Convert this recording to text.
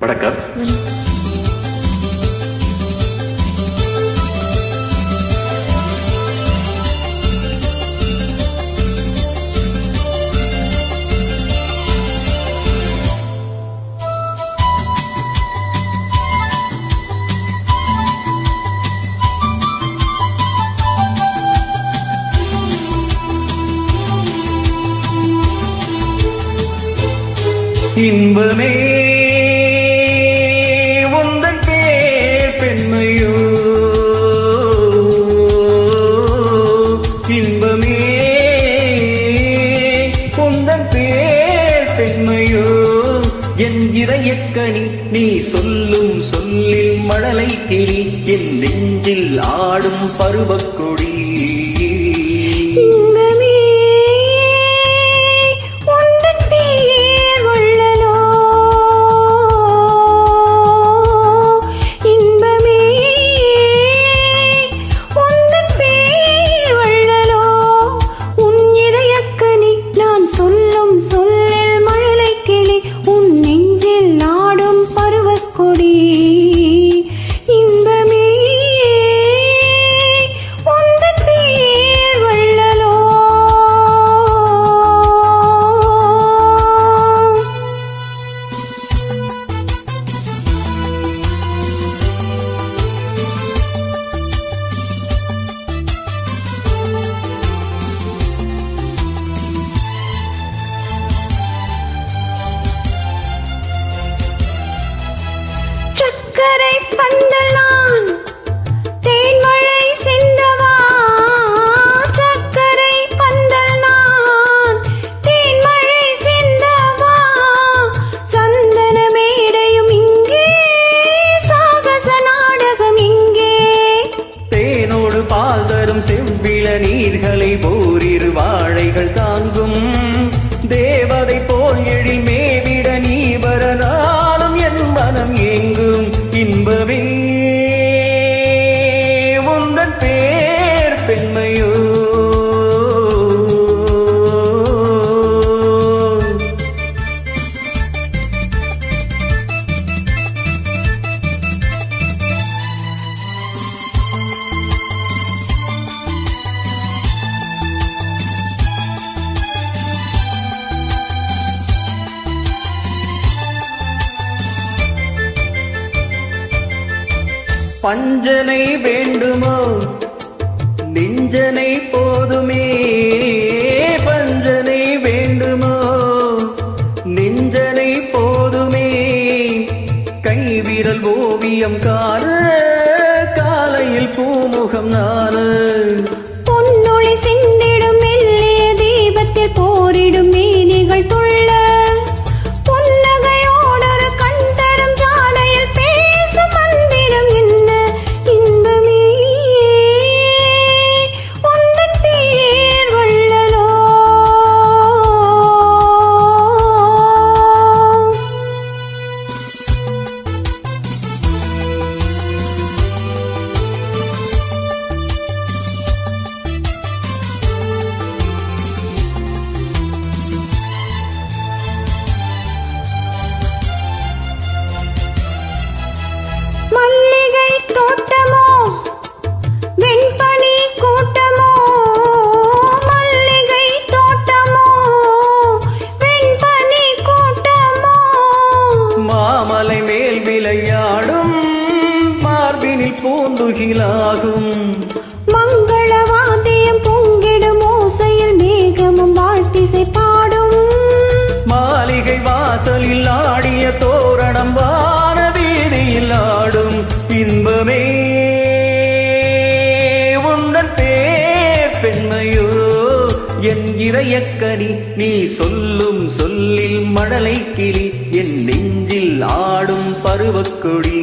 வணக்கம். இன்பமே உந்தன் பேர் பெண்மையோ, இன்பமே உந்தன் பேர் பெண்மையோ, என் இதயக்கனி நீ சொல்லும் சொல்லில் மழலை கிளி, என் நெஞ்சில் ஆடும் பருவக்கொடி. சக்கரை பந்தலான் தேன்மழை சிந்தவா, சக்கரை பந்தலான் தேன்மழை சிந்தவா, சந்தன மேடையும் இங்கே, சாகச நாடகம் இங்கே. தேனோடு பால் தரும் செவ்விள நீர்களை போரிரு வாழைகள் தாங்கும், தேவதை போல் எழில் மேவிட நீ வரனாலும் என் மனம் ஏங்கும். இன்பமே உந்தன் பேர் பெண்மையோ, பஞ்சனை வேண்டுமோ நெஞ்சனை போதுமே, பஞ்சனை வேண்டுமோ நெஞ்சனை போதுமே, கைவிரல் ஓவியம் காண காலையில் பூமுகம் நான, பொன்னொளி சிந்திடும் மெல்லிய தீபத்தில் போரிடும் மேனிகள் துள்ள, புன்னகையோடொரு கண் தரும் ஜாடையில் பேசும் மந்திரம் என்ன, இன்பமே உந்தன் பேர் வள்ளலோ. மல்லிகை தோட்டமோ வெண்பனி கூட்டமோ, மல்லிகை தோட்டமோ வெண்பனி கூட்டமோ, மாமலை மேல் விளையாடும் மார்பினில் பூந்துகிலாகும், மங்கள வாத்தியம் பொங்கிடும் ஓசையில் மேகமும் வாழ்த்திசை பாடும், மாளிகை வாசலில் ஆடிய தோரணம் வான வீதியில் ஆடும். இன்பமே உந்தன் பேர் பெண்மையோ, என் இதயக்கனி நீ சொல்லும் சொல்லில் மழலை கிளி, என் நெஞ்சில் ஆடும் பருவக்கொடி.